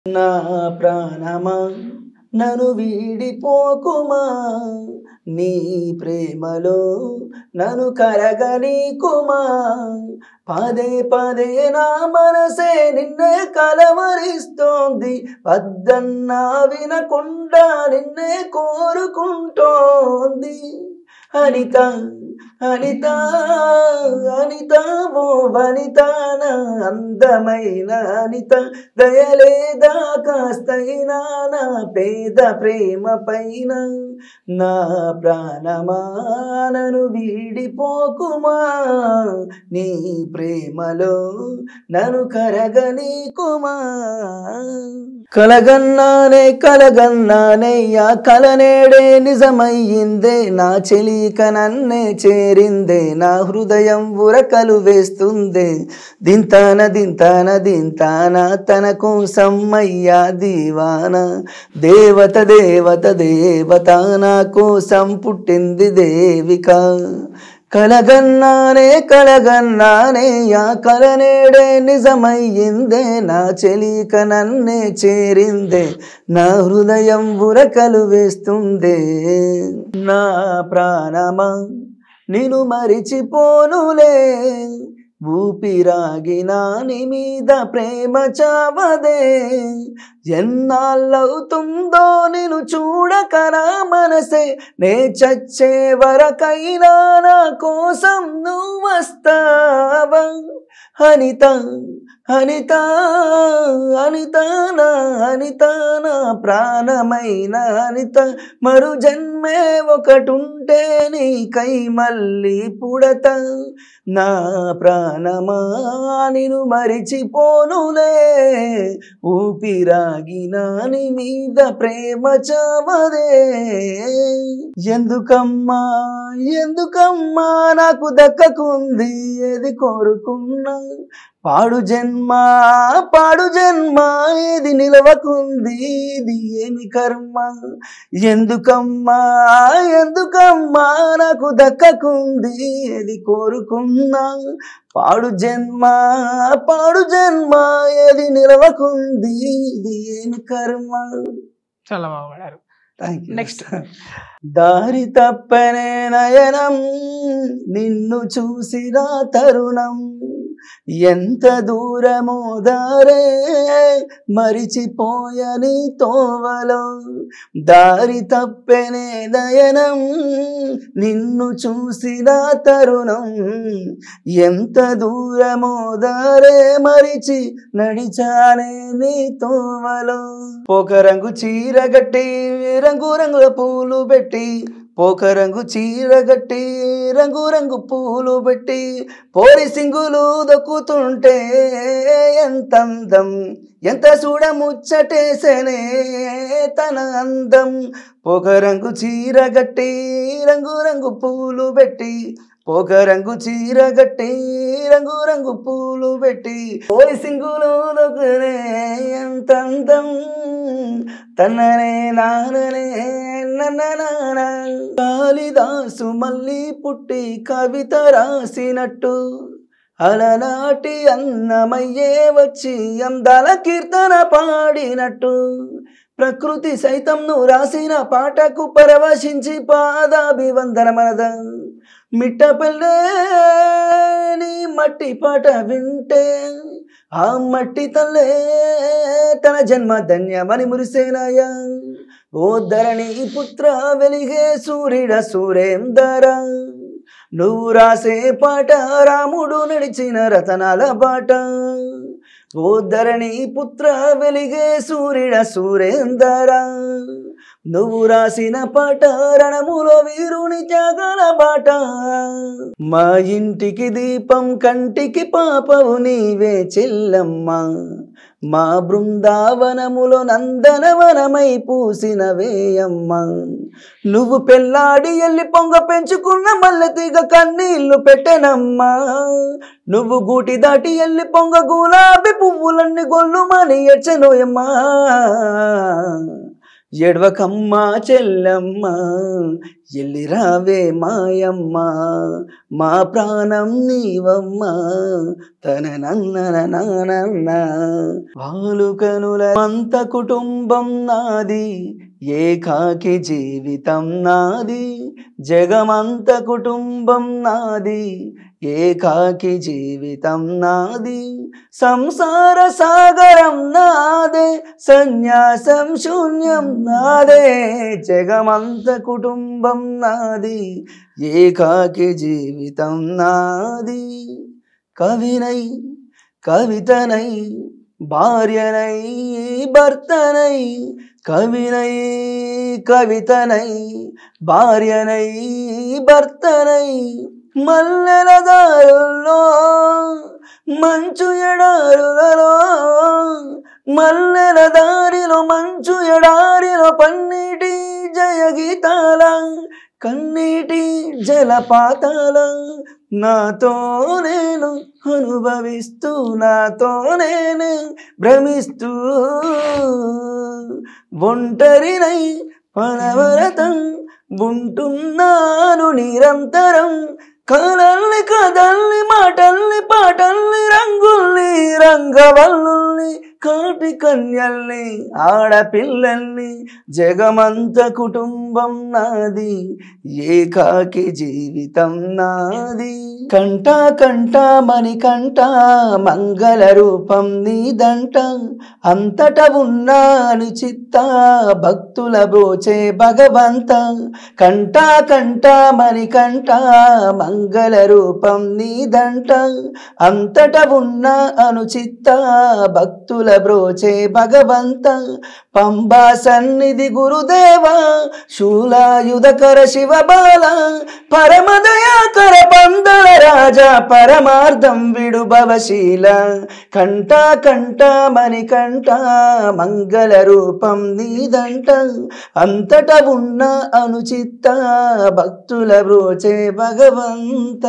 నా ప్రాణమా నన్ను వీడిపోకుమా నీ ప్రేమలో నన్ను కరగనీకుమా పదే పదే నా మనసే నిన్నే కలవరిస్తోంది వద్దన్నా వినకుండా నిన్నే కోరుకుంటోంది అనిత అనిత అనిత ఓ వనిత నా అందమైన అనిత దయలేదా కాస్తైనా నా పేద ప్రేమ పైన నా ప్రాణమా నన్ను వీడిపోకుమా నీ ప్రేమలో నన్ను కరగనీకుమా కలగన్నానే ఆ కలనేడే నిజమయ్యిందే నా చెలిక నన్నే చేరిందే నా హృదయం ఉరకలు వేస్తుందే దింతాన తన కోసం అయ్యా దీవాన దేవత నా కోసం పుట్టింది దేవిక కలగన్నానే ఆ కలనేడే నిజమయ్యిందే నా చెలిక నన్నే చేరిందే నా హృదయం ఉరకలు వేస్తుందే నా ప్రాణమా నిన్ను మరిచిపోనులే ఊపిరాగినా నీ మీద ప్రేమ చావదే ఎన్నాళ్ళవుతుందో నిన్ను చూడక నా మనసే నే చచ్చే వరకైనా నా కోసం నువ్వు వస్తావా అనిత అనిత అనిత నా ప్రాణమైన అనిత మరు జన్మే ఒకటుంటే నీకై మళ్ళీ పుడత నా ప్రాణమా నిన్ను మరిచిపోనులే ఊపిరాగినా నీ మీద ప్రేమ చావదే ఎందుకమ్మా నాకు దక్కకుంది ఏది కోరుకున్నా పాడు జన్మ ఏది నిలవకుంది ఇది ఏమి కర్మ ఎందుకమ్మా నాకు దక్కకుంది ఏది కోరుకున్నా పాడు జన్మ ఏది నిలవకుంది ఇది ఏమి కర్మ. చాలా బాగా పాడారు. నెక్స్ట్ దారి తప్పనే నయనం నిన్ను చూసిన తరుణం ఎంత దూరమో దారే మరిచిపోయని తోవలో దారి తప్పనే నయనం నిన్ను చూసిన తరుణం ఎంత దూరమో దారే మరిచి నడిచానే నీ తోవలో ఒక రంగు చీర గట్టి రంగుల పూలు పెట్టి పోక రంగు చీర గట్టి రంగు పూలు పెట్టి పోరి సింగులు దొక్కుతుంటే ఎంత అందం ఎంత చూడ ముచ్చటేసనే తన అందం పోక రంగు చీర గట్టి రంగు పూలు పెట్టి పోక రంగు చీర గట్టి రంగు పూలు పెట్టి పోరి సింగులు దొక్కునే ఎంత అందం తననే నాననే కాళిదాసు మళ్ళీ పుట్టి కవిత రాసినట్టు అలనాటి అన్నమయ్యే వచ్చి అందాల కీర్తన పాడినట్టు ప్రకృతి సైతం నువ్వు రాసిన పాటకు పరవశించి పాదాభివందనమనద మిట్టపల్లె నీ మట్టి పాట వింటే ఆ మట్టి తల్లే తన జన్మ ధన్యమని మురిసేనాయ ఓ ధరణి పుత్ర వెలిగే సూర్యుడ సురేందర నువ్వు రాసే పాట రాముడు నడిచిన రతనాల బాట ఓ ధరణి పుత్ర వెలిగే సూర్యుడ సురేందర నువ్వు రాసిన పాట రణములో వీరుని త్యాగాల బాట మా ఇంటికి దీపం కంటికి పాపవు నీవే చెల్లమ్మ మా బృందావనములో నందనవనమై పూసినవేయమ్మ నువ్వు పెళ్ళాడి ఎల్లి పొంగ పెంచుకున్న మల్లెతీగ కన్నీళ్లు పెట్టెనమ్మా నువ్వు గూటి దాటి ఎల్లి పొంగ గులాబీ పువ్వులన్నీ గొల్లుమని ఎడ్చెనోయమ్మా ఎడవకమ్మ చెల్లమ్మ ఎల్లిరావే మాయమ్మ మా ప్రాణం నీవమ్మ తన నన్న వాలుకనుల అంత కుటుంబం నాది ఏకాకి జీవితం నాది జగమంత కుటుంబం నాది ఏకాకి జీవితం నాది సంసార సాగరం నాదే సన్యాసం శూన్యం నాదే జగమంత కుటుంబం నాది ఏకాకి జీవితం నాది కవినై కవితనై భార్యనై భర్తనై కవినై కవితనై భార్యనై భర్తనై మల్లెల దారుల్లో మంచు ఎడారులలో మల్లెల దారిలో మంచు ఎడారిలో పన్నీటి జయగీతాల కన్నీటి జలపాతాల నాతో నేను అనుభవిస్తూ నాతో నేను భ్రమిస్తూ ఒంటరినై పరవరతం ఉంటున్నాను నిరంతరం కలల్ని కదల్ని మాటల్ని పాటల్ని రంగుల్ని రంగవల్లుల్ని కాటి కన్యల్ని ఆడపిల్లల్ని జగమంత కుటుంబం నాది ఏకాకి జీవితం నాది కంట కంట మణికంఠ మంగళ రూపం నీదంట అంతట ఉన్నాను చిత్త భక్తుల బ్రోచే భగవంత కంట కంట మణికంఠ మంగళ రూపం నీదంట అంతట ఉన్న అనుచిత్త భక్తుల బ్రోచే భగవంత పంబా సన్నిధి గురుదేవ శూలాయుధకర శివబాల పరమదయాకర పందల రాజా పరమార్థం విడుభవశీల కంట కంట మణికంఠ మంగళ రూపం నీదంట అంతట ఉన్న అనుచిత్త భక్తుల బ్రోచే భగవంత